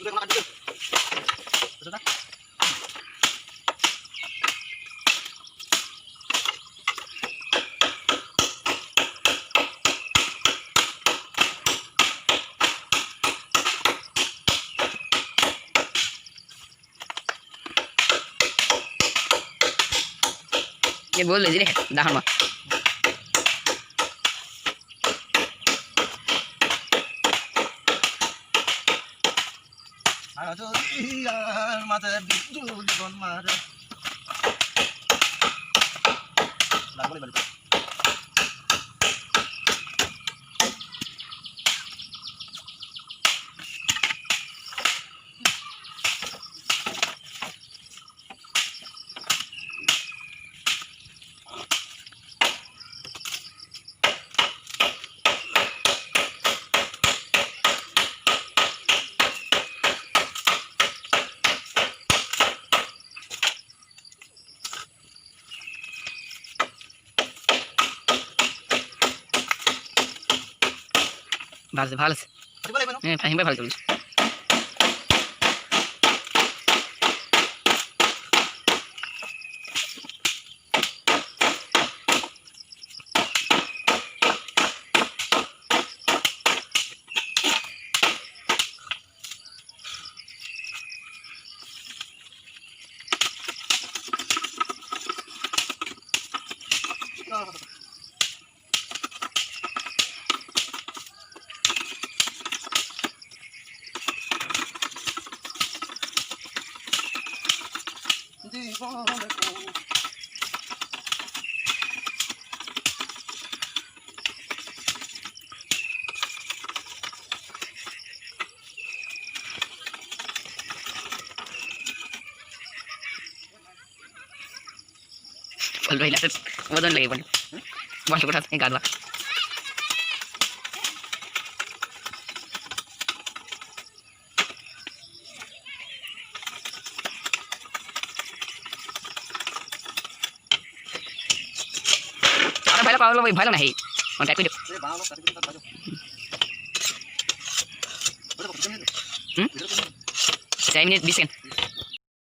ये बोल दे दाहन में ভালো আছে হ্যাঁ ফাহিম ভাই ভালো চলছে बोल भाई लास्ट वजन लगे पण बस कोठा से गाडवा अरे भाई पावलो भाई भालो नहीं on टाइप दे ए बालो काट के बाजो 4 मिनट 20 सेकंड